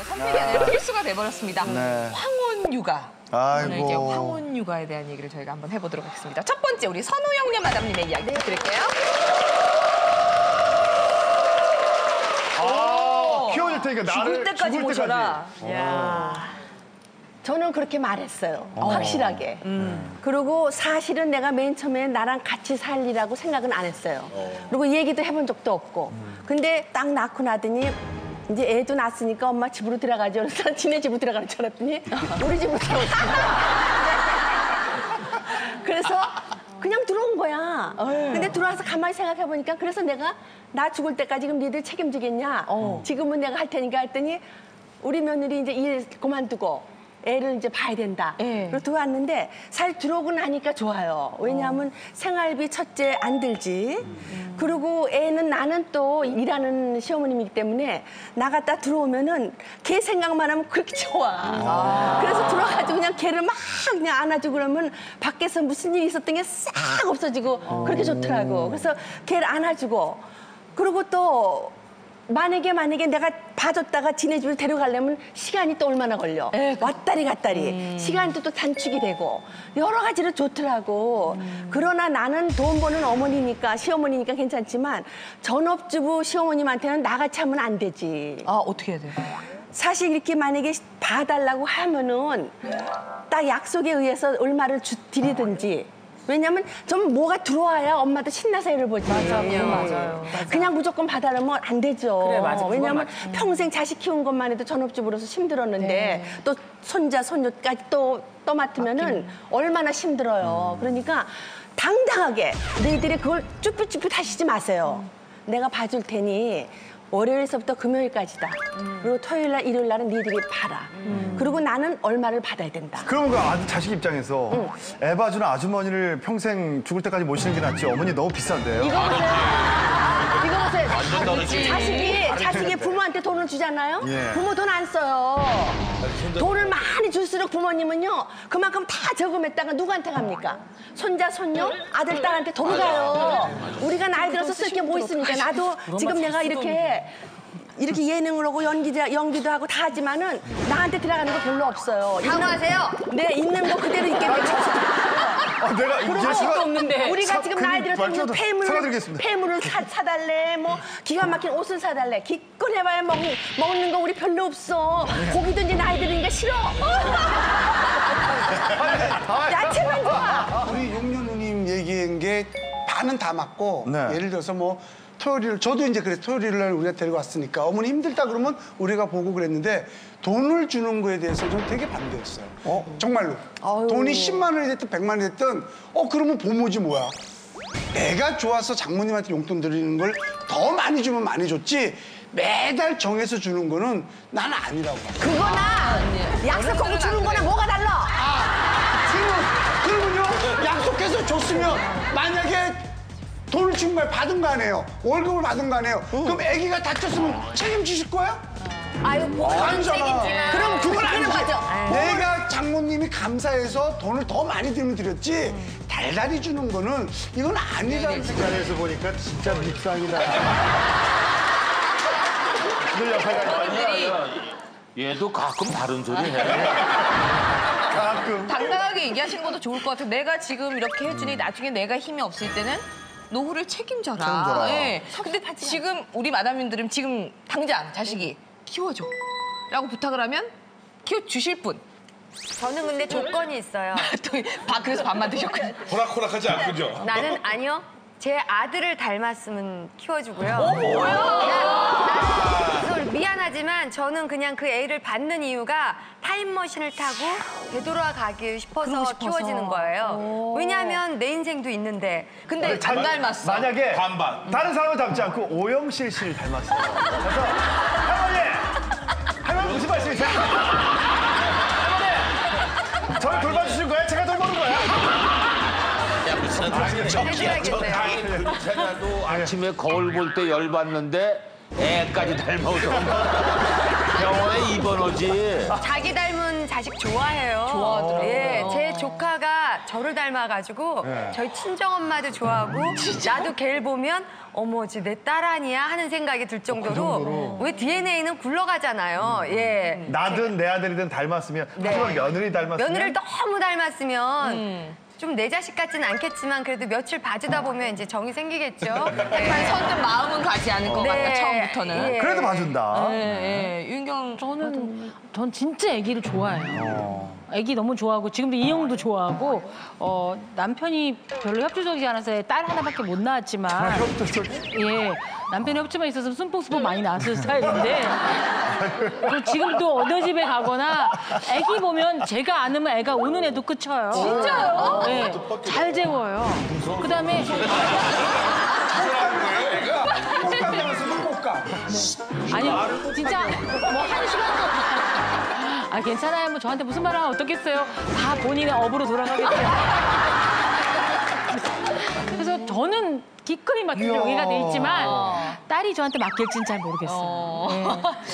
선택이 아니라 필수가 돼버렸습니다. 네. 황혼 육아. 아이고. 오늘 이제 황혼 육아에 대한 얘기를 저희가 한번 해보도록 하겠습니다. 첫 번째 우리 선우영녀 마담님의 이야기 드릴게요. 키워줄 테니까 나를 죽을 때까지 모셔라. 저는 그렇게 말했어요. 확실하게. 그리고 사실은 내가 맨 처음에 나랑 같이 살리라고 생각은 안 했어요. 그리고 얘기도 해본 적도 없고. 근데 딱 낳고 나더니 이제 애도 낳았으니까 엄마 집으로 들어가죠. 그래서 지네 집으로 들어가는 줄 알았더니 우리 집으로 들어갔어요. 그래서 그냥 들어온 거야. 근데 들어와서 가만히 생각해보니까 그래서 내가 나 죽을 때까지 그럼 니들 책임지겠냐? 지금은 내가 할 테니까 했더니 우리 며느리 이제 일 그만두고 애를 이제 봐야 된다. 그리고 들어왔는데 사실 들어오고 나니까 좋아요. 왜냐하면 생활비 첫째 안 들지. 그리고 애는 나는 또 일하는 시어머님이기 때문에 나갔다 들어오면은 걔 생각만 하면 그렇게 좋아. 그래서 들어가지고 그냥 걔를 막 그냥 안아주고 그러면 밖에서 무슨 일이 있었던 게 싹 없어지고 그렇게 좋더라고. 그래서 걔를 안아주고 그리고 또 만약에 내가 봐줬다가 지네 집을 데려가려면 시간이 또 얼마나 걸려. 왔다리 갔다리. 시간이 또 단축이 되고 여러 가지로 좋더라고. 그러나 나는 돈 버는 어머니니까 시어머니니까 괜찮지만 전업주부 시어머님한테는 나같이 하면 안 되지. 아, 어떻게 해야 돼요? 사실 이렇게 만약에 봐달라고 하면은 딱 약속에 의해서 얼마를 드리든지. 왜냐면 좀 뭐가 들어와야 엄마도 신나서 애를 보지. 맞아요. 그냥 무조건 봐달라면 안 되죠. 그래, 맞아. 왜냐면 평생 자식 키운 것만 해도 전업주부로서 힘들었는데 또 손자, 손녀까지 또 맡으면은 얼마나 힘들어요. 그러니까 당당하게 너희들이 그걸 쭈뼛쭈뼛 하시지 마세요. 내가 봐줄 테니 월요일서부터 금요일까지다. 그리고 토요일날, 일요일날은 니들이 봐라. 그리고 나는 얼마를 받아야 된다. 그러면 그 아들 자식 입장에서 애 봐주는 아주머니를 평생 죽을 때까지 모시는 게 낫지 어머니 너무 비싼데요? 이거 보세요. 이거 보세요. 완전 다르지. 자식이 부모한테 돈을 주잖아요. 예. 부모 돈 안 써요. 돈을 많이 줄수록 부모님은요. 그만큼 다 저금했다가 누구한테 갑니까? 손자, 손녀, 아들, 딸한테 돈 가요. 우리가 나이 들어서 쓸 게 뭐 있습니까? 나도 지금 내가 이렇게 예능을 하고 연기도 하고 다 하지만은 나한테 들어가는 거 별로 없어요. 사과하세요. 네, 있는 거 그대로 있게 내가 자식도 없는데. 우리가 지금 나이 들어서 뭐 사과드리겠습니다. 폐물을 사달래, 뭐 기가 막힌 옷을 사달래. 기껏 해봐야 먹는 거 우리 별로 없어. 고기도 이제 나이 드니까 싫어. 야채만 좋아. 우리 용녀 누님 얘기한 게 반은 다 맞고 네. 예를 들어서 뭐 토요일 저도 이제 그래서 토요일 날 우리가 데리고 왔으니까 어머니 힘들다 그러면 우리가 보고 그랬는데 돈을 주는 거에 대해서 좀 되게 반대했어요. 정말로. 돈이 10만 원이 됐든 100만 원이 됐든 그러면 부모지 뭐야. 내가 좋아서 장모님한테 용돈 드리는 걸 더 많이 주면 많이 줬지 매달 정해서 주는 거는 나는 아니라고 봐. 그거나 약속하고 주는 거나 뭐가 달라? 그러면요 약속해서 줬으면 만약에 돈을 준 거야 받은 거 아니에요 월급을 받은 거 아니에요 그럼 아기가 다쳤으면 책임지실 거야? 아유, 뭐 아니잖아. 그럼 그건 그렇게는 아니지. 맞아. 내가 장모님이 감사해서 돈을 더 많이 들면 드렸지 달달이 주는 거는 이건 아니라는 생각. 자리에서 보니까 진짜 밉상이다. 늘 옆에 얘도 가끔 다른 소리 해. 가끔. 당당하게 얘기하시는 것도 좋을 것 같아요. 내가 지금 이렇게 해주니 나중에 내가 힘이 없을 때는 노후를 책임져라. 책임져라. 예. 근데 지금 우리 마담님들은 지금 당장 자식이 키워줘 라고 부탁을 하면 키워주실 분. 저는 근데 조건이 있어요. 그래서 밥만 드셨군요. 호락호락하지 않군요. 나는 아니요. 제 아들을 닮았으면 키워주고요. 그래서 미안하지만 저는 그냥 그 애를 받는 이유가 타임머신을 타고 되돌아가기 싶어서 키워지는 거예요. 왜냐하면 내 인생도 있는데. 근데 안 닮았어. 만약에 반반. 다른 사람을 닮지 않고 오영실 씨를 닮았어요. 그래서 할머니 무슨 말씀이세요? 할머니 저를 돌봐주신 거예요? 제가 돌보는 거예요? 제가도 아침에 거울 볼 때 열받는데 애까지 닮아서 병원에 입원하지. 자기 닮은 자식 좋아해요. 좋아하더라고요. 예, 제 조카가 걔가 저를 닮아가지고 네. 저희 친정엄마도 좋아하고 나도 걔를 보면 어머 쟤 내 딸 아니야 하는 생각이 들 정도로 왜 DNA는 굴러가잖아요. 예. 나든 내 아들이든 닮았으면 하지만 며느리 닮았으면 며느리를 너무 닮았으면 좀 내 자식 같지는 않겠지만 그래도 며칠 봐주다 보면 이제 정이 생기겠죠. 약간 선뜻 마음은 가지 않을 것 같다, 처음부터는. 예. 그래도 봐준다. 예, 윤경 전 진짜 아기를 좋아해요. 아기 너무 좋아하고 지금도 인형도 좋아하고 남편이 별로 협조적이지 않아서 딸 하나밖에 못 낳았지만 예 남편이 협조만 있어서 순뽕순뽕 많이 낳았을 스타일인데 지금도 어느 집에 가거나 아기 보면 제가 안으면 애가 우는 애도 그쳐요. 진짜요? 네, 잘 재워요. 그다음에 아니 진짜 뭐 한 시간 아 괜찮아요. 뭐 저한테 무슨 말을 하면 어떻겠어요. 다 본인의 업으로 돌아가겠어요. 그래서 저는 기꺼이 맡길 용의가 돼 있지만 딸이 저한테 맡길지는 잘 모르겠어요.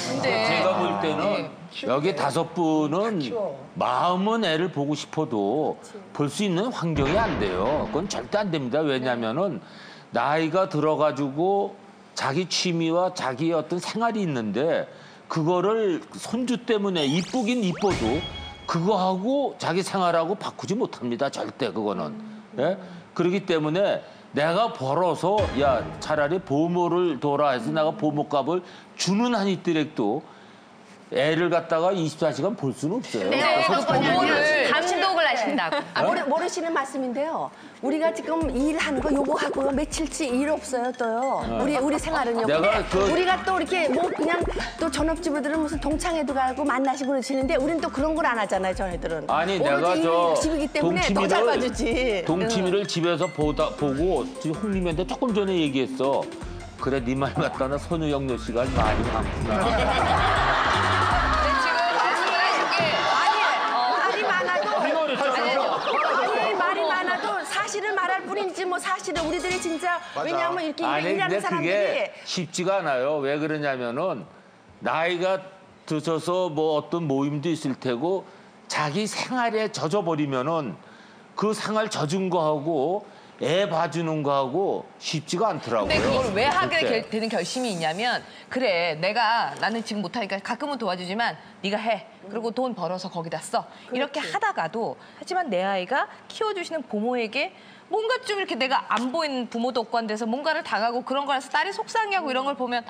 근데 제가 볼 때는 여기 5분은 마음은 애를 보고 싶어도 볼 수 있는 환경이 안 돼요. 그건 절대 안 됩니다. 왜냐면은 나이가 들어가지고 자기 취미와 자기 어떤 생활이 있는데 그거를 손주 때문에 이쁘긴 이뻐도 그거하고 자기 생활하고 바꾸지 못합니다. 절대 그거는. 예? 그렇기 때문에 내가 벌어서 야 차라리 보모를 둬라 해서 내가 보모값을 주는 한 있더라도 애를 갖다가 24시간 볼 수는 없어요. 네, 그 부모를 감독을 하신다고. 모르시는 말씀인데요. 우리가 지금 일하는 거 요거 하고요. 며칠치 일 없어요, 또요. 우리 생활은요. 내가 근데 우리가 또 이렇게 뭐 그냥 또 전업주부들은 무슨 동창회도 가고 만나시고 그러시는데 우리는 또 그런 걸 안 하잖아요, 저희들은. 아니 오로지 내가 저 집이기 때문에 더 잘 봐주지. 동치미를 집에서 보고 지금 홍림이한테 조금 전에 얘기했어. 그래 네 말 같다나 선우영녀 씨가 말이 많구나. 말이 많아도 사실을 말할 뿐이지 뭐 사실은 우리들이 진짜 왜냐하면 이렇게 아니 일하는 근데 사람들이 그게 쉽지가 않아요. 왜 그러냐면은 나이가 드셔서 뭐 어떤 모임도 있을 테고 자기 생활에 젖어버리면은 그 생활 젖은 거하고 애 봐주는 거하고 쉽지가 않더라고요. 근데 그걸 왜 하게 그때. 되는 결심이 있냐면 그래 나는 지금 못하니까 가끔은 도와주지만 네가 해. 그리고 돈 벌어서 거기다 써. 이렇게 하다가도 하지만 내 아이가 키워주시는 부모에게 뭔가 좀 이렇게 내가 안 보이는 부모도 없고 한 데서 뭔가를 당하고 그런 거라서 딸이 속상해하고 이런 걸 보면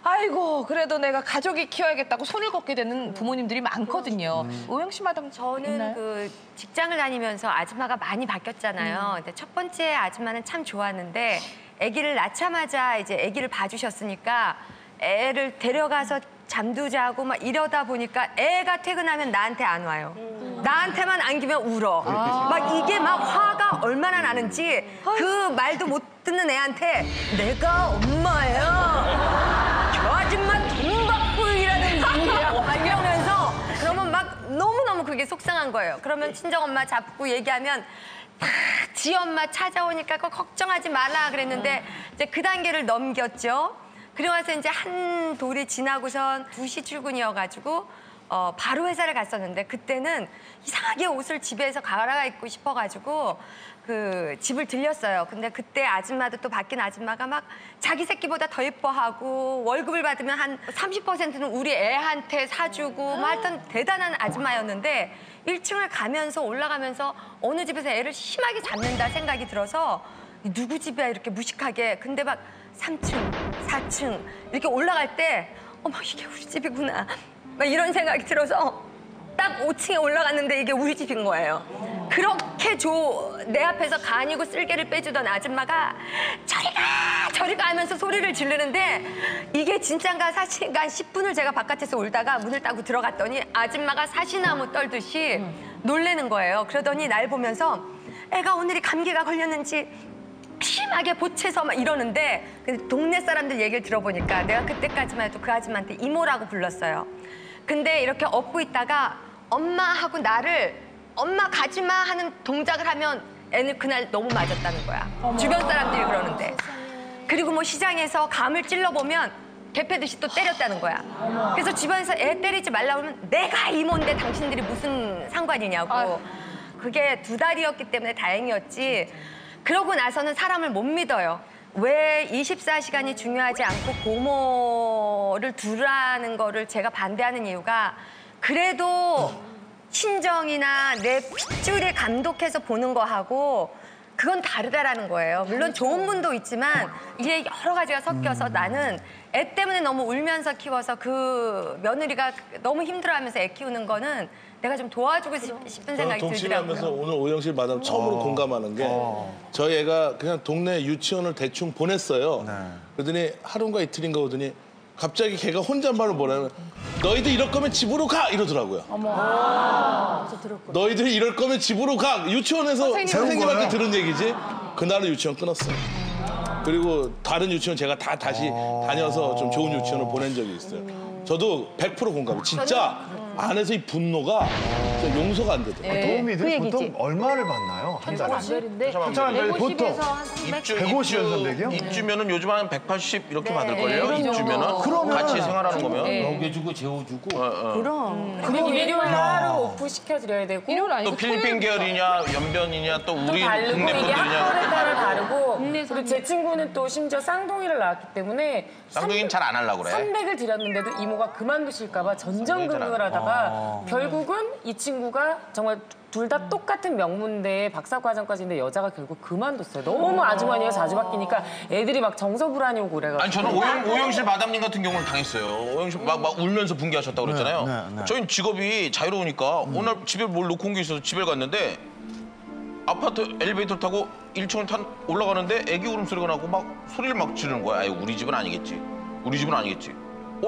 아이고 그래도 내가 가족이 키워야겠다고 손을 걷게 되는 부모님들이 많거든요. 오영 씨 마담 저는 있나요? 그 직장을 다니면서 아줌마가 많이 바뀌었잖아요. 근데 첫 번째 아줌마는 참 좋았는데 아기를 낳자마자 이제 아기를 봐주셨으니까 애를 데려가서 잠도 자고 막 이러다 보니까 애가 퇴근하면 나한테 안 와요. 나한테만 안기면 울어. 막 이게 막 화가 얼마나 나는지 그 말도 못 듣는 애한테 내가 엄마야. 저 아줌마 돈 받고 일하는 분이라고 막 이러면서 그러면 막 너무너무 그게 속상한 거예요. 그러면 친정엄마 잡고 얘기하면 다 지 엄마 찾아오니까 그거 걱정하지 말라 그랬는데 이제 그 단계를 넘겼죠. 그리고 나서 이제 한 돌이 지나고선 2시 출근이어가지고 바로 회사를 갔었는데 그때는 이상하게 옷을 집에서 갈아입고 싶어가지고 그 집을 들렸어요. 근데 그때 아줌마도 또 바뀐 아줌마가 막 자기 새끼보다 더 예뻐하고 월급을 받으면 한 30%는 우리 애한테 사주고 막 하여튼 대단한 아줌마였는데 1층을 가면서 올라가면서 어느 집에서 애를 심하게 잡는다 생각이 들어서 누구 집이야 이렇게 무식하게 근데 막 3층, 4층 이렇게 올라갈 때 어머 이게 우리 집이구나 막 이런 생각이 들어서 딱 5층에 올라갔는데 이게 우리 집인 거예요. 그렇게 내 앞에서 간이고 쓸개를 빼주던 아줌마가 저리 가 하면서 소리를 지르는데 이게 진짠가 사실인가 10분을 제가 바깥에서 울다가 문을 따고 들어갔더니 아줌마가 사시나무 떨듯이 놀래는 거예요. 그러더니 날 보면서 애가 오늘이 감기가 걸렸는지 심하게 보채서 막 이러는데 근데 동네 사람들 얘기를 들어보니까 내가 그때까지만 해도 그 아줌마한테 이모라고 불렀어요. 근데 이렇게 업고 있다가 엄마하고 나를 엄마 가지마 하는 동작을 하면 애는 그날 너무 맞았다는 거야. 주변 사람들이 그러는데. 그리고 뭐 시장에서 감을 찔러보면 개패듯이 또 때렸다는 거야. 그래서 주변에서 애 때리지 말라고 하면 내가 이모인데 당신들이 무슨 상관이냐고. 그게 2달이었기 때문에 다행이었지. 그러고 나서는 사람을 못 믿어요. 왜 24시간이 중요하지 않고 고모를 두라는 거를 제가 반대하는 이유가 그래도 친정이나 내 핏줄이 감독해서 보는 거하고 그건 다르다라는 거예요. 물론 좋은 분도 있지만 이게 여러 가지가 섞여서 나는 애 때문에 너무 울면서 키워서 그 며느리가 너무 힘들어하면서 애 키우는 거는 내가 좀 도와주고 싶은 저는 생각이 동침하면서 들더라고요. 오늘 오영실 마담 처음으로 공감하는 게 저희 애가 그냥 동네 유치원을 대충 보냈어요. 그러더니 하루인가 이틀인가 오더니 갑자기 걔가 혼잣말로 뭐라면 너희들 이럴 거면 집으로 가 이러더라고요. 너희들 이럴 거면 집으로 가. 유치원에서 선생님한테 들은 얘기지. 그날은 유치원 끊었어요. 그리고 다른 유치원 제가 다 다시 다녀서 좀 좋은 유치원을 보낸 적이 있어요. 저도 100% 공감해요. 진짜 안에서 이 분노가 진짜 용서가 안 되더라고요. 도우미들이 그 보통 얘기지. 얼마를 받나요? 한 달에? 안되는데 한참 안 되는데 보통 150에서 한 300. 150 연산백이요? 입주면은 요즘 한 180 이렇게 받을걸요? 그럼요. 입주면은 그러면- 같이 생활하는 거면. 먹여주고 재워주고. 그럼. 일요일 날 하루 오프 시켜드려야 되고 일요일 아니고 또 필리핀 계열이냐 연변이냐 또 또 우리 다르고 국내 이게 학교에 분들이냐. 따라 다르고 국내에서 그리고 제 친구는 또 심지어 쌍둥이를 낳았기 때문에 쌍둥이는 잘 안 하려고 그래. 300을 드렸는데도 이모가 그만두실까 봐 전전긍긍을 하다가 결국은 이 친구가 정말 둘 다 똑같은 명문대에 박사과정까지인데 여자가 결국 그만뒀어요. 너무 아주머니가 자주 바뀌니까 애들이 막 정서불안이 오고 그래가지고. 아니 저는 오영실 마담님 같은 경우는 당했어요. 오영실 막 울면서 붕괴하셨다고 그랬잖아요. 저희는 직업이 자유로우니까 오늘 집에 뭘 놓고 온 게 있어서 집에 갔는데 아파트 엘리베이터 타고 1층을 올라가는데 애기 울음소리가 나고 막 소리를 막 지르는 거야. 아이 우리 집은 아니겠지. 우리 집은 아니겠지.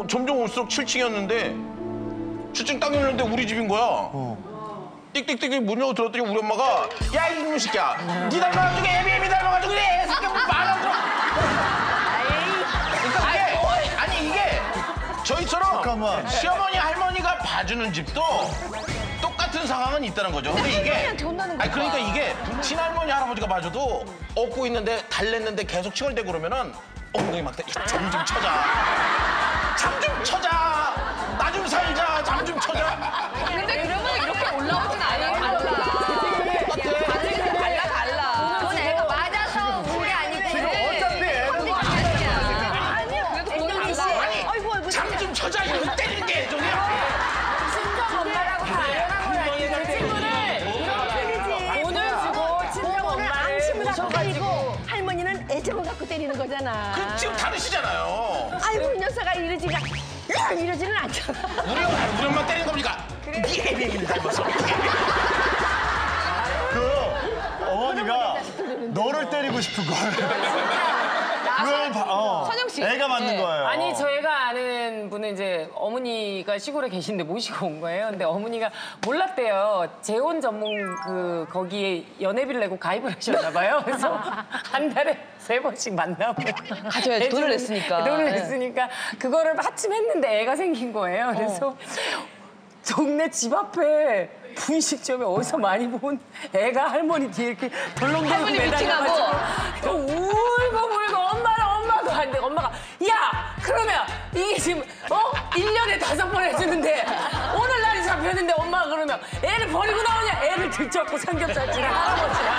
점점 올수록 7층이었는데 7층 딱 열렸는데 우리 집인 거야. 띡띡띡 문 열고 들었더니 우리 엄마가 야 이놈의 새끼야 니 닮아가지고 애비 닮아가지고 그래 새끼 말안 들어. 그러니까 이게 저희처럼 잠깐만. 시어머니 할머니가 봐주는 집도 똑같은 상황은 있다는 거죠. 근데 이게 그러니까 이게 친할머니 할아버지가 봐줘도 업고 있는데 달랬는데 계속 칭얼대고 그러면은 엉덩이 막 잠 좀 쳐자. 잠 좀 쳐자. 나 좀 살자. 잠 좀 쳐자. 근데 그러면 이렇게 올라오진 않아요. 달라. 그건 애가 맞아서 운 게 아니고 어차피 애는 그래도 달라. 잠 좀 쳐자. 이거 때리는 게 애정이야. 친정 엄마라고 당연한 거야. 제 친구는 돈을 주고 친정 엄마를 앙심을 갖고 때리고 모셔가지고 할머니는 애정을 갖고 때리는 거잖아. 그 지금 다르시잖아요. 아이고 이 녀석아 이러지는 않잖아. 우리 엄마 때리는 겁니까? 네 애비를 닮았어. 그 어머니가 너를 때리고 싶은 거예요. 그걸 선영 씨. 애가 맞는 네. 거예요. 아니 저희가 아는 분은 이제 어머니가 시골에 계신데 모시고 온 거예요. 근데 어머니가 몰랐대요. 재혼 전문 거기에 연회비를 내고 가입을 하셨나 봐요. 그래서 한 달에 3번씩 만나고 가져야지, 돈을 냈으니까. 돈을 네. 냈으니까 그거를 마침 했는데 애가 생긴 거예요. 그래서 동네 집 앞에 분식점에 어디서 많이 본 애가 할머니 뒤에 이렇게 덜렁덜렁 할머니 매달려가지고 울고 엄마도 하는데 엄마가 야 그러면 이게 지금 1년에 5번 해주는데 오늘날이 잡혔는데 엄마가 그러면 애를 버리고 나오냐 애를 들쳐갖고 삼겹살집에 할아버지랑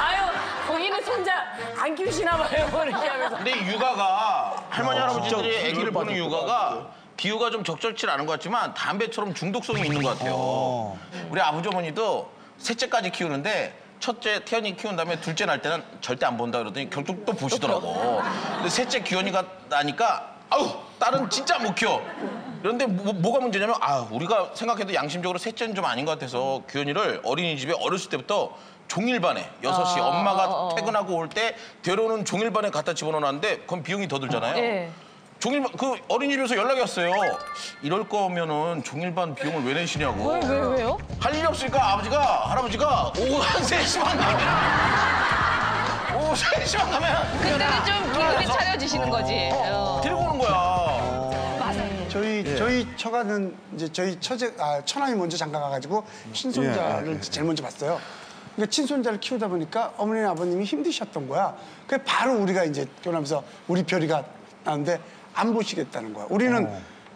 아유 거기는 손자 안 키우시나 봐요 이렇게 하면서 근데 이 육아가 할머니 할아버지들이 아기를 보는 육아가 비유가 좀 적절치 않은 것 같지만 담배처럼 중독성이 있는 것 같아요. 우리 아버지 어머니도 셋째까지 키우는데 첫째 태연이 키운 다음에 둘째 날 때는 절대 안 본다 그러더니 결국 또 보시더라고. 근데 셋째 규현이가 나니까 아우 딸은 진짜 못 키워. 그런데 뭐가 문제냐면 우리가 생각해도 양심적으로 셋째는 좀 아닌 것 같아서 규현이를 어린이집에 어렸을 때부터 종일반에 6시 엄마가 퇴근하고 올 때 데려오는 종일반에 갖다 집어넣었는데 그건 비용이 더 들잖아요. 네. 종일반 어린이집에서 연락이 왔어요. 이럴 거면은 종일반 비용을 왜 내시냐고. 왜요? 할 일이 없으니까 할아버지가 오후 한 3시만 가면 오후 3시만 가면 그때는 좀 기분이 차려지시는 거지. 데리고 오는 거야. 저희 처가는 이제 저희 처남이 먼저 장가 가가지고 친손자를 제일 먼저 봤어요. 그러니까 친손자를 키우다 보니까 어머니 아버님이 힘드셨던 거야. 그래서 바로 우리가 이제 결혼하면서 우리 별이가 나는데 안 보시겠다는 거야. 우리는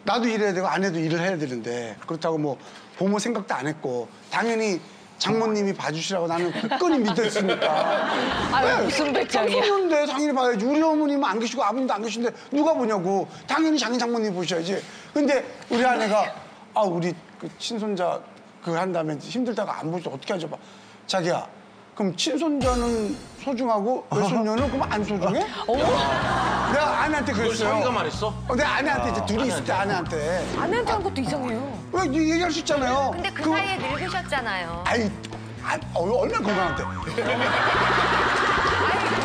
나도 일해야 되고 아내도 일을 해야 되는데 그렇다고 뭐 부모 생각도 안 했고 당연히 장모님이 봐주시라고 나는 굳건히 믿었으니까. 아유, 무슨 배짱이야. 그런데 당연히 봐야지. 우리 어머님은 안 계시고 아버님도 안 계신데 누가 보냐고. 당연히 자기 장모님 보셔야지. 근데 우리 아내가 우리 그 친손자 그거 한다면 힘들다가 안 보죠. 어떻게 하죠? 자기야, 그럼 친손자는 소중하고 외손녀는 그럼 안 소중해? 내가 아내한테 그랬어요. 자기가 말했어? 내가 아내한테 이제 둘이 있을 때 아내한테. 아내한테 한 것도 이상해요. 왜 얘기할 수 있잖아요. 근데 그 사이에 늙으셨잖아요. 얼마나 건강한데. 우리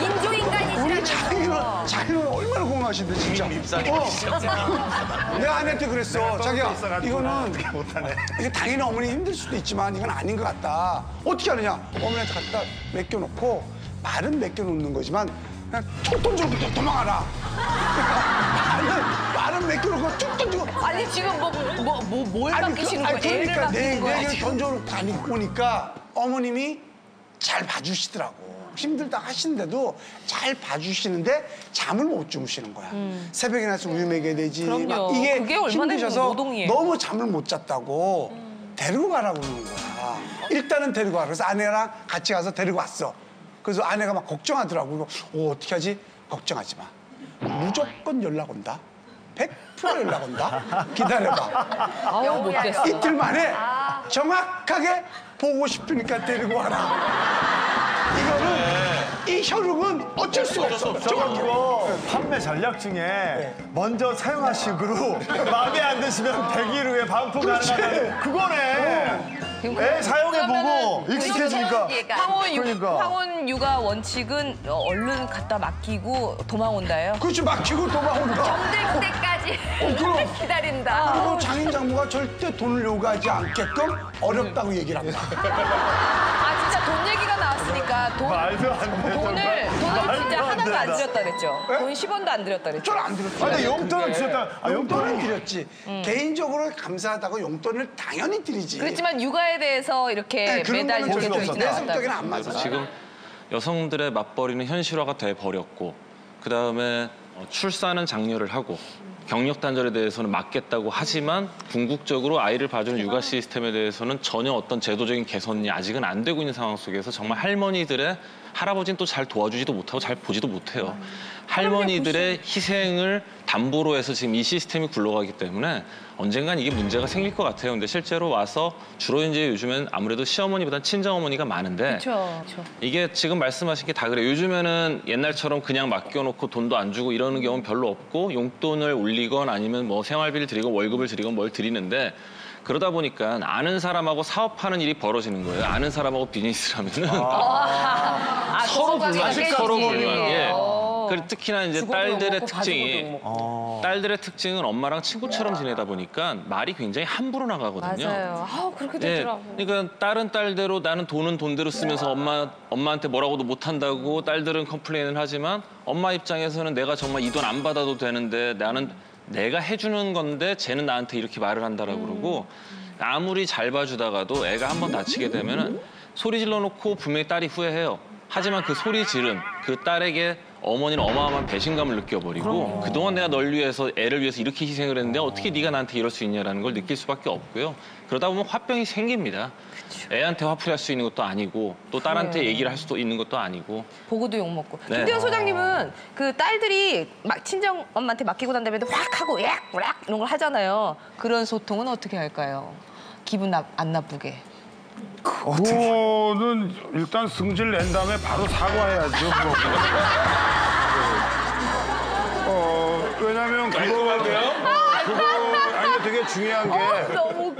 인조인간이시라면서. 자기는 얼마나 건강하신데 진짜. 내가 아내한테 그랬어. 자기야, 이거는 이게 당연히 어머니 힘들 수도 있지만 이건 아닌 것 같다. 어떻게 하느냐? 어머니한테 갖다 맡겨놓고 말은 맡겨놓는 거지만 그냥 툭 던져놓고 도망가라. 말은 맡겨놓고 툭 던지고. 아니, 지금 뭘 맡기시는 거예요? 애를 그러니까 맡기는 거예요? 얘기를 던져놓고 보니까 어머님이 잘 봐주시더라고. 힘들다 하시는데도 잘 봐주시는데 잠을 못 주무시는 거야. 새벽에 나서 우유 먹여야 되지. 그럼요. 막 이게 그게 얼마나 힘드셔서 노동이에요. 너무 잠을 못 잤다고 데리고 가라고 그러는 거야. 일단은 데리고 가. 그래서 아내랑 같이 가서 데리고 왔어. 그래서 아내가 막 걱정하더라고. 어떻게 하지? 걱정하지 마. 무조건 연락 온다. 100% 연락 온다. 기다려봐. 아우, 못됐어. 이틀 만에 정확하게 보고 싶으니까 데리고 와라. 이거는 이 혈육은 어쩔 수가 없어. 저거 판매 전략 중에 먼저 사용하시고 마음에 안 드시면 100일 후에 반품 가능하다는 그거네. 애 사용해보고 익숙해지니까. 그러니까. 황혼 육아 원칙은 얼른 갖다 맡기고 도망 온다예요. 그렇지, 막히고 도망온다. 잠들 때까지 기다린다. 그리고 장인 장모가 절대 돈을 요구하지 않게끔 어렵다고 얘기를 합니다. 아, 진짜 돈 얘기가 나왔으니까 말도 안 돼. 돈을 진짜 말도 안 하나도 안 된다. 드렸다 그랬죠. 네? 돈 10원도 안 드렸다 그랬죠. 저는 안 들었어요. 근데 용돈은 주셨다. 용돈은 드렸지. 개인적으로 감사하다고 용돈을 당연히 드리지. 그렇지만 육아에 대해서 이렇게 네, 그런 매달 거는 이렇게 줄 수 드리진 없어. 내 않았다. 성격에는 안 맞아. 그래서 지금 여성들의 맞벌이는 현실화가 돼 버렸고 그다음에 출산은 장려를 하고 경력 단절에 대해서는 막겠다고 하지만 궁극적으로 아이를 봐주는 육아 시스템에 대해서는 전혀 어떤 제도적인 개선이 아직은 안 되고 있는 상황 속에서 정말 할머니들의 할아버지는 또 잘 도와주지도 못하고 잘 보지도 못해요. 할머니들의 희생을 담보로 해서 지금 이 시스템이 굴러가기 때문에 언젠간 이게 문제가 생길 것 같아요. 근데 실제로 와서 주로 이제 요즘엔 아무래도 시어머니보다 친정어머니가 많은데 그렇죠. 이게 지금 말씀하신 게 다 그래요. 요즘에는 옛날처럼 그냥 맡겨놓고 돈도 안 주고 이러는 경우는 별로 없고 용돈을 올리건 아니면 뭐 생활비를 드리건 월급을 드리건 뭘 드리는데 그러다 보니까 아는 사람하고 사업하는 일이 벌어지는 거예요. 아는 사람하고 비즈니스를 하면은 서로 불만이 서로 불만이. 그리고 특히나 이제 딸들의 특징은 엄마랑 친구처럼 지내다 보니까 말이 굉장히 함부로 나가거든요. 맞아요. 아우, 그렇게 예, 되더라고. 그러니까 딸은 딸대로 나는 돈은 돈대로 쓰면서 엄마한테 뭐라고도 못한다고 딸들은 컴플레인을 하지만 엄마 입장에서는 내가 정말 이 돈 안 받아도 되는데 나는 내가 해주는 건데 쟤는 나한테 이렇게 말을 한다라고 그러고 아무리 잘 봐주다가도 애가 한번 다치게 되면은 소리 질러놓고 분명히 딸이 후회해요. 하지만 그 소리 지른 그 딸에게 어머니는 어마어마한 배신감을 느껴버리고 그동안 내가 널 위해서 애를 위해서 이렇게 희생을 했는데 어떻게 네가 나한테 이럴 수 있냐라는 걸 느낄 수밖에 없고요. 그러다 보면 화병이 생깁니다. 애한테 화풀이 할 수 있는 것도 아니고 또 딸한테 얘기를 할 수도 있는 것도 아니고. 보고도 욕먹고. 네. 김대현 소장님은 그 딸들이 막 친정 엄마한테 맡기고 난 다음에 확 하고 약 이런 걸 하잖아요. 그런 소통은 어떻게 할까요? 기분 안 나쁘게. 그거는 일단 승질 낸 다음에 바로 사과해야죠. 왜냐면 그거 아니 되게 중요한 게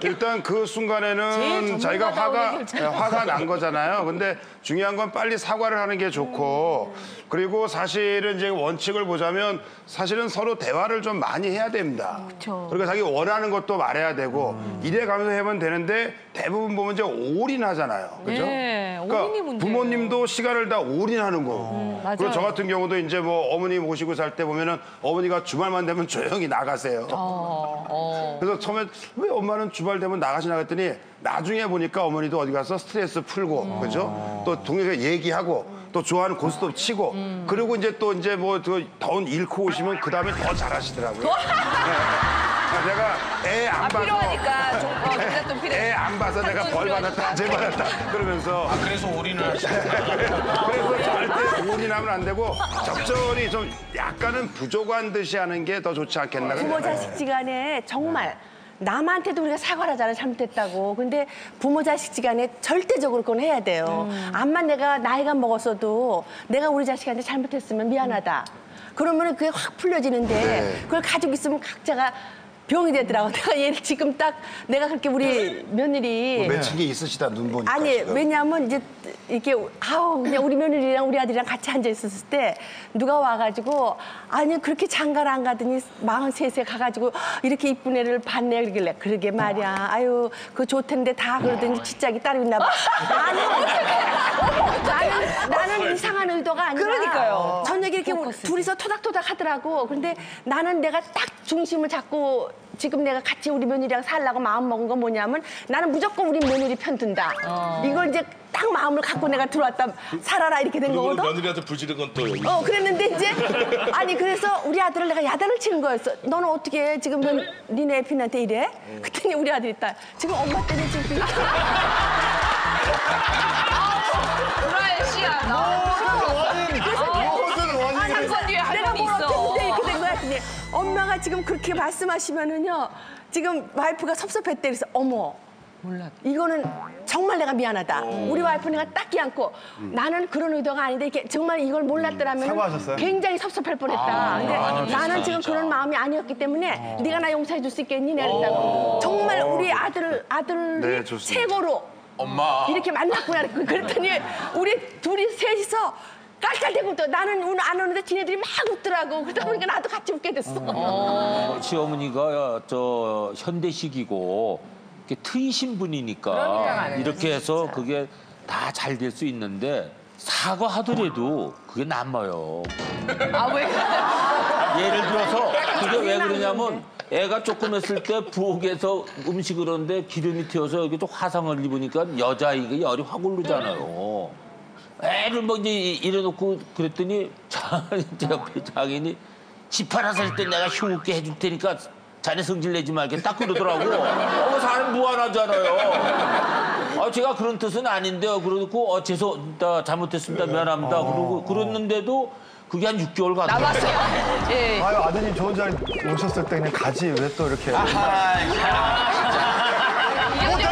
일단 그 순간에는 자기가 화가 난 거잖아요. 근데 중요한 건 빨리 사과를 하는 게 좋고 그리고 사실은 이제 원칙을 보자면 사실은 서로 대화를 좀 많이 해야 됩니다. 그리고 자기 원하는 것도 말해야 되고 이래 가면서 하면 되는데 대부분 보면 이제 올인하잖아요. 그죠? 네, 그러니까 올인이 문제예요. 부모님도 시간을 다 올인하는 거고. 맞아요. 그리고 저 같은 경우도 이제 뭐 어머니 모시고 살 때 보면은 어머니가 주말만 되면 조용히 나가세요. 그래서 처음에 왜 엄마는 주말 되면 나가시나 했더니 나중에 보니까 어머니도 어디 가서 스트레스 풀고 그죠? 또 동료가 얘기하고 또 좋아하는 고스톱 치고 그리고 이제 또 이제 뭐 돈 잃고 오시면 그 다음에 더 잘하시더라고요. 내가 애 안 봐서 필요하니까 좀 필요해. 안 봐서 내가 벌 받았다, 죄 받았다 그러면서 그래서 올인을 하시는 그래서 절대 올인하면 안 되고 적절히 좀 약간은 부족한 듯이 하는 게 더 좋지 않겠나. 부모 자식지간에 정말 남한테도 우리가 사과를 하잖아요. 잘못했다고. 근데 부모 자식지간에 절대적으로 그건 해야 돼요. 암만 내가 나이가 먹었어도 내가 우리 자식한테 잘못했으면 미안하다. 그러면 그게 확 풀려지는데 그걸 가지고 있으면 각자가 병이 되더라고. 내가 얘를 지금 딱 내가 그렇게 우리 며느리 맺힌 게 있으시다 눈 보니까. 아니 지금. 왜냐하면 이제 이렇게 아우 그냥 우리 며느리랑 우리 아들이랑 같이 앉아 있었을 때 누가 와가지고 아니 그렇게 장가를 안 가더니 43세 가가지고 이렇게 이쁜 애를 봤네 그러길래 그러게 말이야 아유 그거 좋던데 다 그러더니 지짝이 따르고 있나 봐. 나는 이상한 의도가 아니라 그러니까요. 저녁에 이렇게 둘이서 토닥토닥 하더라고. 근데 나는 내가 딱 중심을 잡고 지금 내가 같이 우리 며느리랑 살라고 마음 먹은 건 뭐냐면 나는 무조건 우리 며느리 편 든다. 이걸 이제 딱 마음을 갖고 내가 들어왔다 살아라 이렇게 된 그리고 거거든. 며느리한테 불지른 건 또 여기. 그랬는데 이제 아니 그래서 우리 아들을 내가 야단을 치는 거였어. 너는 어떻게 해? 지금 넌 니네 애핀한테 이래? 그랬더니 우리 아들이 딱 지금 엄마 때문에 지금 브라의 씨야. 모든 원인이 사건 뒤에 내가 할머니 뭘 있어. 어떻게 이렇게 된 거야? 근데 엄마가 지금 그렇게 말씀하시면은요. 지금 와이프가 섭섭했대. 그래서 어머. 몰라. 이거는 정말 내가 미안하다. 우리 와이프는 내가 딱 끼안고 나는 그런 의도가 아닌데 이렇게 정말 이걸 몰랐더라면 사과하셨어요? 굉장히 섭섭할 뻔했다. 근데 나는 지금 그런 마음이 아니었기 때문에 네가 나 용서해 줄 수 있겠니? 내가 그랬다고. 정말 우리 아들이 네, 좋습니다. 최고로 엄마. 이렇게 만났구나. 그랬더니 우리 둘이 셋이서 깔깔대고 또 나는 오늘 안 오는데 지네들이 막 웃더라고. 그러다 보니까 나도 같이 웃게 됐어. 시어머니가 저 현대식이고 이렇게 트이신 분이니까 이렇게 해서 그게 다 잘 될 수 있는데 사과하더라도 그게 남아요. 아 왜? 예를 들어서 그게 왜 그러냐면 애가 조금 했을 때 부엌에서 음식을 하는데 기름이 튀어서 여기 또 화상을 입으니까 여자아이가 열이 확 오르잖아요. 애를 뭐 이제 이래놓고 그랬더니 제 옆에 장인이 집 하나 살 때 내가 흉있게 해줄 테니까 자네 성질 내지 말게 딱 그러더라고. 사람 무한하잖아요. 제가 그런 뜻은 아닌데요. 그러고 죄송합니다. 잘못했습니다. 미안합니다. 그러고 그랬는데도 그게 한 6개월 가더라고요. 남았어요. 예. 아유 아드님 좋은 자리 오셨을 때 그냥 가지 왜 또 이렇게. 이경재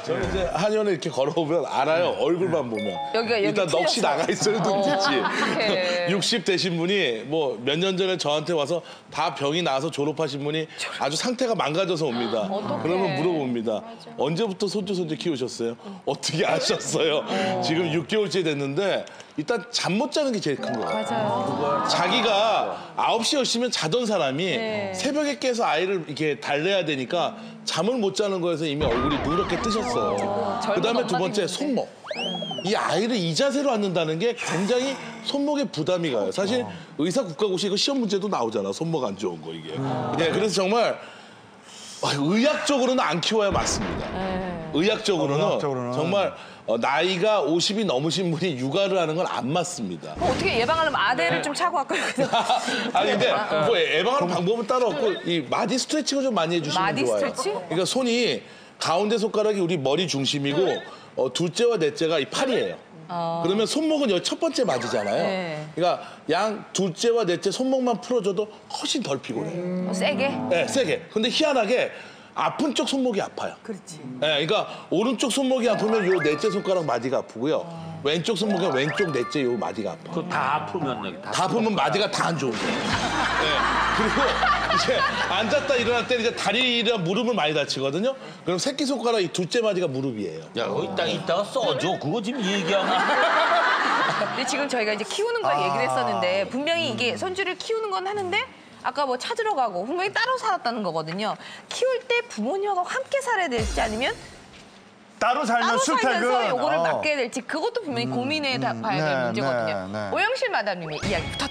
저는 이제 한의원에 이렇게 걸어오면 알아요. 얼굴만 보면. 여기가 일단 넋이 튀었어. 나가 있어요, 눈빛이. 어떡해. 60 되신 분이 뭐 몇 년 전에 저한테 와서 다 병이 나서 졸업하신 분이 아주 상태가 망가져서 옵니다. 그러면 물어봅니다. 언제부터 손주 키우셨어요? 어떻게 아셨어요? 지금 6개월째 됐는데 일단 잠 못 자는 게 제일 큰 거예요. 맞아요. 자기가 9시, 10시면 자던 사람이 새벽에 깨서 아이를 이렇게 달래야 되니까 잠을 못 자는 거에서 이미 얼굴이 누렇게 뜨셨어요. 그다음에 두 번째 손목. 이 아이를 이 자세로 앉는다는 게 굉장히 손목에 부담이 가요. 사실 의사 국가고시 이거 시험 문제도 나오잖아. 손목 안 좋은 거 이게. 네, 그래서 정말 의학적으로는 안 키워야 맞습니다. 의학적으로는 정말 나이가 50이 넘으신 분이 육아를 하는 건 안 맞습니다. 어떻게 예방하려면 아대를 좀 차고 할까요? 아니 근데 뭐 예방하는 방법은 따로 없고 이 마디 스트레칭을 좀 많이 해주시면 마디 좋아요. 스트레칭? 그러니까 손이 가운데 손가락이 우리 머리 중심이고 둘째와 넷째가 이 팔이에요. 그러면 손목은 여기 첫 번째 마디잖아요. 네. 그러니까 양 둘째와 넷째 손목만 풀어줘도 훨씬 덜 피곤해요. 세게? 네, 세게. 근데 희한하게 아픈 쪽 손목이 아파요. 그렇지. 네, 그러니까 오른쪽 손목이 아프면 요 넷째 손가락 마디가 아프고요. 왼쪽 손목이 왼쪽 넷째 요 마디가 아파요. 그거 다 아프면 다 아프면 마디가 다 안 좋은 거예요. 네. 그리고 이제 앉았다 일어날 때 이제 다리랑 무릎을 많이 다치거든요. 그럼 새끼 손가락 이 둘째 마디가 무릎이에요. 야, 이따가 써줘. 그거 지금 얘기하면. 근데 지금 저희가 이제 키우는 걸 얘기를 했었는데 분명히 이게 손주를 키우는 건 하는데 아까 뭐 찾으러 가고 분명히 따로 살았다는 거거든요. 키울 때 부모님하고 함께 살아야 될지 아니면 따로 살면 따로 출퇴근. 살면서 요거를 맡게 될지 그것도 분명히 고민해 봐야 될 네, 문제거든요. 네, 네. 오영실 마담님의 이야기부터.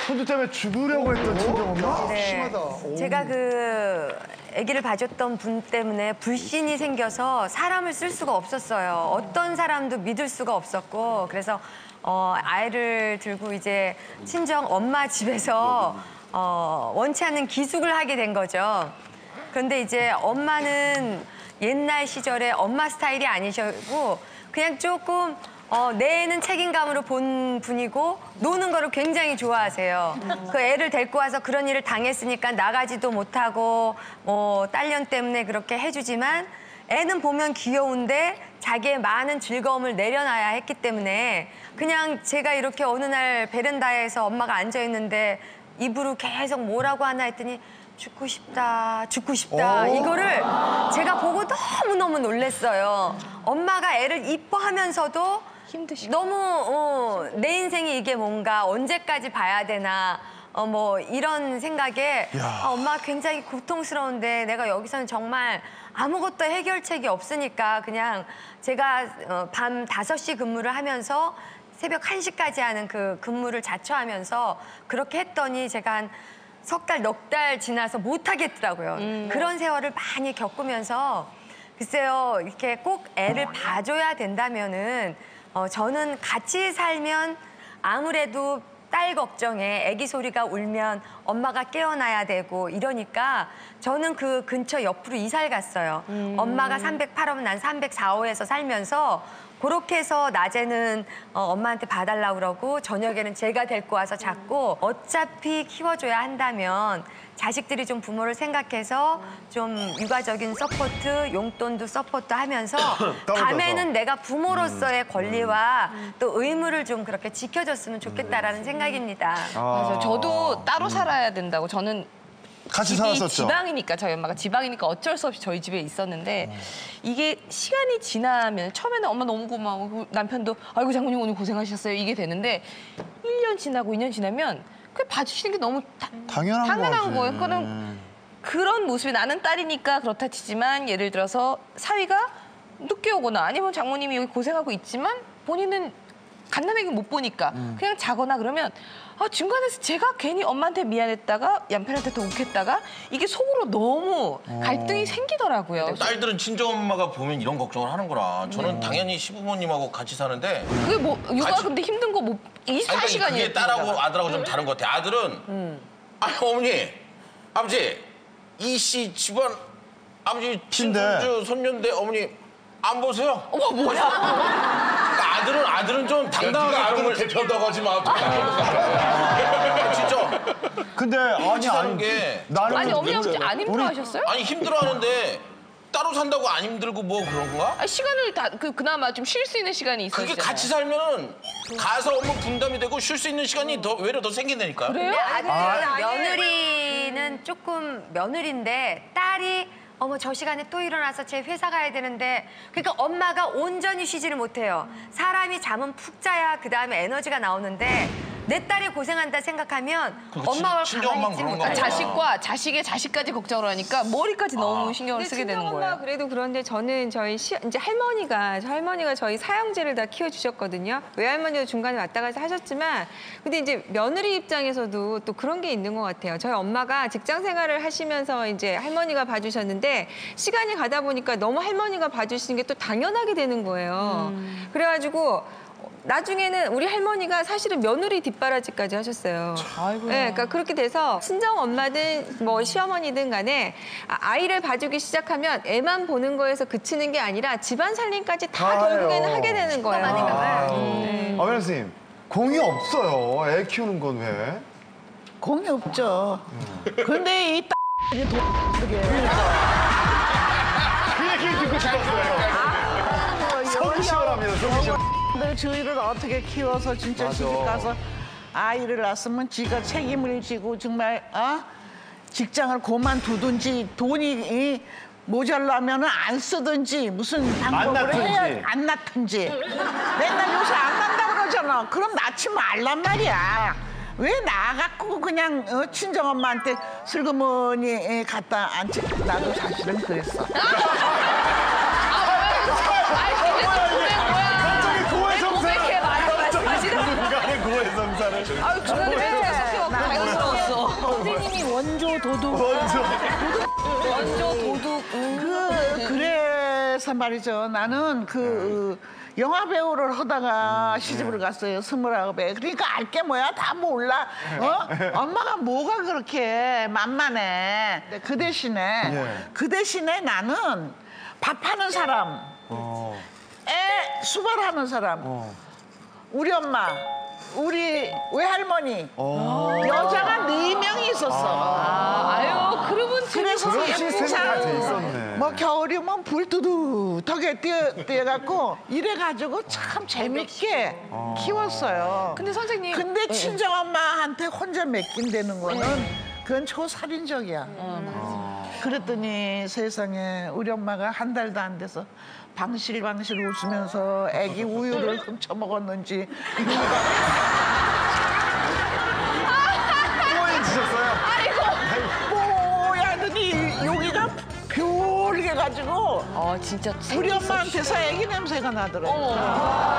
손주 때문에 죽으려고 했던 친정엄마? 네. 심하다. 오. 제가 그 아기를 봐줬던 분 때문에 불신이 생겨서 사람을 쓸 수가 없었어요. 어떤 사람도 믿을 수가 없었고 그래서 아이를 들고 이제 친정 엄마 집에서 원치 않는 기숙을 하게 된 거죠. 그런데 이제 엄마는 옛날 시절에 엄마 스타일이 아니시고 그냥 조금 내 애는 책임감으로 본 분이고 노는 거를 굉장히 좋아하세요. 그 애를 데리고 와서 그런 일을 당했으니까 나가지도 못하고 딸년 때문에 그렇게 해주지만 애는 보면 귀여운데 자기의 많은 즐거움을 내려놔야 했기 때문에 그냥 제가 이렇게 어느 날 베란다에서 엄마가 앉아있는데 입으로 계속 뭐라고 하나 했더니 죽고 싶다, 죽고 싶다. 이거를 제가 보고 너무너무 놀랐어요. 엄마가 애를 이뻐하면서도 너무 내 인생이 이게 뭔가 언제까지 봐야 되나 뭐 이런 생각에 엄마가 굉장히 고통스러운데 내가 여기서는 정말 아무것도 해결책이 없으니까 그냥 제가 밤 5시 근무를 하면서 새벽 1시까지 하는 그 근무를 자처하면서 그렇게 했더니 제가 한 석 달, 넉 달 지나서 못 하겠더라고요. 그런 세월을 많이 겪으면서 글쎄요, 이렇게 꼭 애를 봐줘야 된다면은 저는 같이 살면 아무래도 딸 걱정에 아기 소리가 울면 엄마가 깨어나야 되고 이러니까 저는 그 근처 옆으로 이사를 갔어요. 엄마가 308호면 난 304호에서 살면서 그렇게 해서 낮에는 엄마한테 봐달라고 그러고 저녁에는 제가 데리고 와서 잡고 어차피 키워줘야 한다면 자식들이 좀 부모를 생각해서 좀 육아적인 서포트, 용돈도 서포트 하면서 밤에는 내가 부모로서의 권리와 또 의무를 좀 그렇게 지켜줬으면 좋겠다라는 생각입니다. 맞아요. 저도 따로 살아야 된다고 저는 같이 집이 살았었죠. 지방이니까 저희 엄마가 지방이니까 어쩔 수 없이 저희 집에 있었는데 이게 시간이 지나면 처음에는 엄마 너무 고마워 남편도 아이고 장모님 오늘 고생하셨어요 이게 되는데 1년 지나고 2년 지나면 그 봐주시는 게 너무 당연한 거예요. 그거는 그런 모습이 나는 딸이니까 그렇다 치지만 예를 들어서 사위가 늦게 오거나 아니면 장모님이 여기 고생하고 있지만 본인은 갓난아기 못 보니까 그냥 자거나 그러면 중간에서 제가 괜히 엄마한테 미안했다가 남편한테 더 욱했다가 이게 속으로 너무 갈등이 생기더라고요. 딸들은 친정엄마가 보면 이런 걱정을 하는구나. 저는 당연히 시부모님하고 같이 사는데 그게 뭐 육아 근데 힘든 거 뭐 24시간이에요. 그게 딸하고 아들하고 좀 다른 것 같아. 아들은 아니 어머니, 아버지 이씨 집안 아버지 친손주 손녀인데 어머니 안 보세요? 어머 뭐야? 그러니까 아들은 좀 당당하게 아들은 대표한다고 하지 마. 진짜. 근데 아니 게 나는 아니 어머니 아버지 안 힘들어하셨어요? 아니 힘들어하는데 따로 산다고 안 힘들고 뭐 그런가? 시간을 다 그나마 좀 쉴 수 있는 시간이 있어요. 그게 같이 살면은 가서 업무 분담이 되고 쉴 수 있는 시간이 오히려 더 생긴다니까요. 그래요? 며느리는 조금 며느리인데 딸이 어머 저 시간에 또 일어나서 제 회사 가야 되는데 그러니까 엄마가 온전히 쉬지를 못해요. 사람이 잠은 푹 자야 그다음에 에너지가 나오는데 내 딸이 고생한다 생각하면 엄마가 가만히 있지 못해요. 자식과 자식의 자식까지 걱정을 하니까 머리까지 너무 신경을 쓰게 되는 거예요. 친정엄마 그래도 그런데 저는 저희 이제 할머니가 저희 사형제를 다 키워주셨거든요. 외할머니도 중간에 왔다 갔다 하셨지만 근데 이제 며느리 입장에서도 또 그런 게 있는 것 같아요. 저희 엄마가 직장 생활을 하시면서 이제 할머니가 봐주셨는데 시간이 가다 보니까 너무 할머니가 봐주시는 게 또 당연하게 되는 거예요. 그래가지고 나중에는 우리 할머니가 사실은 며느리 뒷바라지까지 하셨어요. 네, 그러니까 그렇게 돼서 친정 엄마든 뭐 시어머니든 간에 아이를 봐주기 시작하면 애만 보는 거에서 그치는 게 아니라 집안 살림까지 다 결국에는 하게 되는 거예요. 아베나 선생님 공이 없어요. 애 키우는 건 왜? 공이 없죠. 근데 이 X들이 그게. 그 얘기 듣고 싶었어요. 속이 시원합니다. 속이 시원. 저희를 어떻게 키워서 진짜 시집 가서 아이를 낳았으면 지가 책임을 지고 정말 직장을 그만두든지 돈이 모자라면 안 쓰든지 무슨 방법을 해야 안 낳든지 맨날 요새 안 낳는다고 그러잖아. 그럼 낳지 말란 말이야. 왜 나갖고 그냥 친정엄마한테 슬그머니 갖다 앉지. 나도 사실은 그랬어. 아유, 중간에 왜 자연스러웠어. 선생님이 원조 도둑. 원조 도둑. 그래서 말이죠. 나는 영화 배우를 하다가 시집을 갔어요. 29에. 그러니까 알게 뭐야 다 몰라. 엄마가 뭐가 그렇게 만만해. 그 대신에 나는 밥하는 사람, 애 수발하는 사람, 우리 엄마, 우리 외할머니, 여자가 4명이 있었어. 아유, 그러면 그래서 그런 시스템이 다 돼 있었네. 뭐 겨울이면 불 두둑하게 뛰어갖고 이래가지고 참 재밌게 키웠어요. 근데 선생님. 근데 친정엄마한테 혼자 맡긴다는 거는 그건 초살인적이야. 그랬더니 세상에 우리 엄마가 한 달도 안 돼서 방실방실 웃으면서 애기 우유를 훔쳐먹었는지 뽀얘지셨어요? 뽀야더니 여기가 벼르게 가지고 진짜 우리 엄마한테서 애기 냄새가 나더라고요.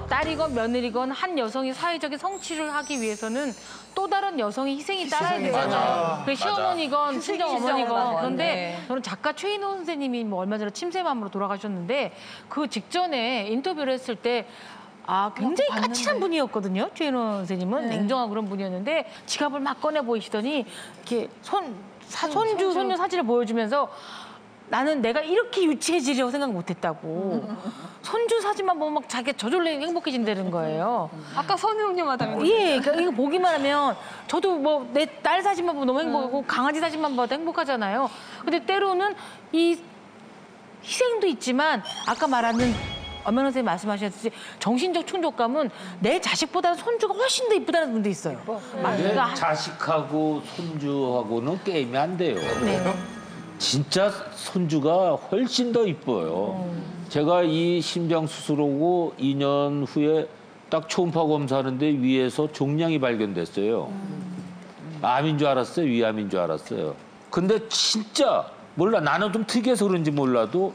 딸이건 며느리건 한 여성이 사회적인 성취를 하기 위해서는 또 다른 여성의 희생이 따라야 되잖아요. 그 시어머니건 친정어머니건. 그런데 저는 작가 최인호 선생님이 뭐 얼마 전에 침샘암으로 돌아가셨는데 그 직전에 인터뷰를 했을 때 굉장히 까칠한 분이었거든요. 최인호 선생님은 냉정하고 그런 분이었는데 지갑을 막 꺼내 보이시더니 이렇게 손주, 손녀 사진을 보여주면서 나는 내가 이렇게 유치해지려고 생각 못했다고. 손주 사진만 보면 막 자기가 저절로 행복해진다는 거예요. 아까 선우형님 하다면. 예, 그러니까 이거 보기만 하면 저도 뭐 내 딸 사진만 보면 너무 행복하고 강아지 사진만 봐도 행복하잖아요. 근데 때로는 이 희생도 있지만 아까 말하는 엄연아 선생님 말씀하셨듯이 정신적 충족감은 내 자식보다는 손주가 훨씬 더 이쁘다는 분도 있어요. 근데 자식하고 손주하고는 게임이 안 돼요. 진짜 손주가 훨씬 더 이뻐요. 제가 이 심장 수술하고 2년 후에 딱 초음파 검사하는데 위에서 종양이 발견됐어요. 암인 줄 알았어요. 위암인 줄 알았어요. 근데 진짜 몰라. 나는 좀 특이해서 그런지 몰라도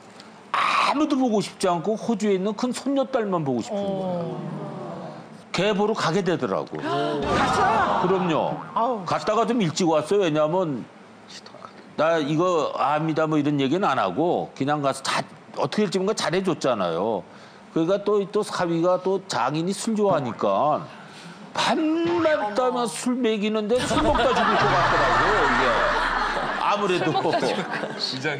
아무도 보고 싶지 않고 호주에 있는 큰 손녀딸만 보고 싶은 거예요. 걔 보러 가게 되더라고. 갔어요? 그럼요. 갔다가 좀 일찍 왔어요. 왜냐하면 나 이거 암이다 뭐 이런 얘기는 안 하고 그냥 가서 다 어떻게 될지 뭔가 잘해줬잖아요. 그러니까 또 사위가 또 장인이 술 좋아하니까 밤만 따면 술 먹이는데 술 먹다 죽을 것 같더라고요. 이게 아무래도.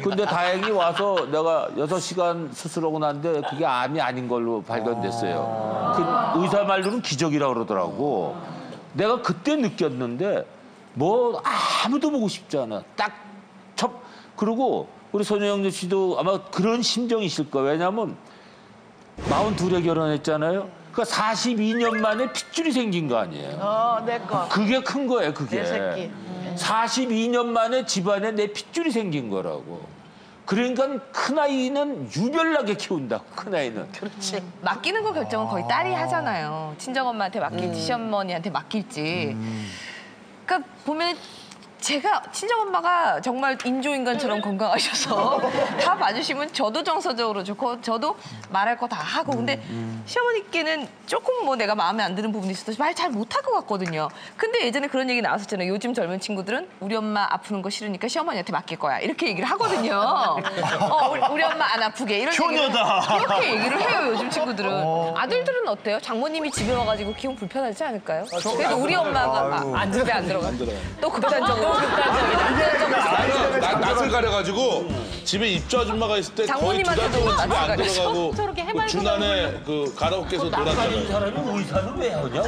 근데 다행히 와서 내가 6시간 수술하고 났는데 그게 암이 아닌 걸로 발견됐어요. 그 의사 말로는 기적이라고 그러더라고. 내가 그때 느꼈는데 뭐 아무도 보고 싶지 않아. 그리고 우리 손혜영 씨도 아마 그런 심정이실 거예요. 왜냐하면 42에 결혼했잖아요. 그러니까 42년 만에 핏줄이 생긴 거 아니에요. 내 거. 그게 큰 거예요, 그게. 내 새끼. 42년 만에 집안에 내 핏줄이 생긴 거라고. 그러니까 큰아이는 유별나게 키운다, 큰아이는. 그렇지. 맡기는 거 결정은 거의 딸이 하잖아요. 친정엄마한테 맡길지 시어머니한테 맡길지. 그러니까 보면 제가 친정엄마가 정말 인조인간처럼 건강하셔서 다 봐주시면 저도 정서적으로 좋고 저도 말할 거 다 하고 근데 시어머니께는 조금 뭐 내가 마음에 안 드는 부분이 있어서 말 잘 못할 것 같거든요. 근데 예전에 그런 얘기 나왔었잖아요. 요즘 젊은 친구들은 우리 엄마 아프는 거 싫으니까 시어머니한테 맡길 거야. 이렇게 얘기를 하거든요. 우리 엄마 안 아프게 이런 효녀다. 얘기를 이렇게 얘기를 해요. 요즘 친구들은. 아들들은 어때요? 장모님이 집에 와가지고 기분 불편하지 않을까요? 그래도 우리 엄마가 집에 안 들어가. 또 극단적으로. 나는 낯을 가려가지고 집에 입주 아줌마가 있을 때 거의 2달 동안 집에 안 들어가고 그 중간에 그 가라오케에서 놀았잖아요. 사람은 의사는 왜 하냐?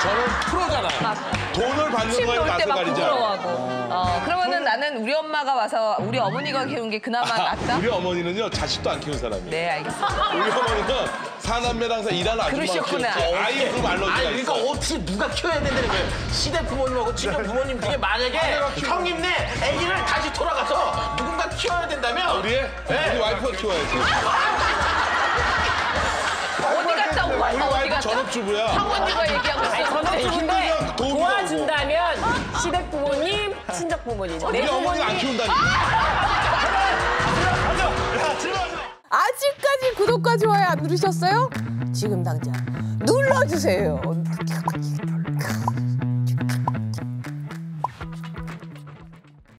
저는 프로잖아요. 돈을 받는 거에 낯을 가리지 않아요. 그러면은 나는 우리 엄마가 와서 우리 어머니가 키운 게 그나마 낫다? 우리 어머니는요 자식도 안 키운 사람이에요. 네, 알겠습니다. 우리 어머니는 사남매랑 일하는 아줌마가 그러셨구나. 키웠죠. 아예 그 알러지가 아니 그러니까 있어요. 어떻게 누가 키워야 된다는 거예요. 시댁 부모님하고 친정 부모님 중에 만약에 형님네 아기를 다시 돌아가서 누군가 키워야 된다면 우리 와이프가 키워야지. 어디 갔다 온 거야? 우리 어디 와이프 갔다? 전업주부야. 사모님과 얘기하고 있어. 전업주부인데 도와준다면 시댁 부모님, 친정 부모님. 우리 어머니가 안 키운다니까. 아직까지 구독과 좋아요 안 누르셨어요? 지금 당장 눌러주세요.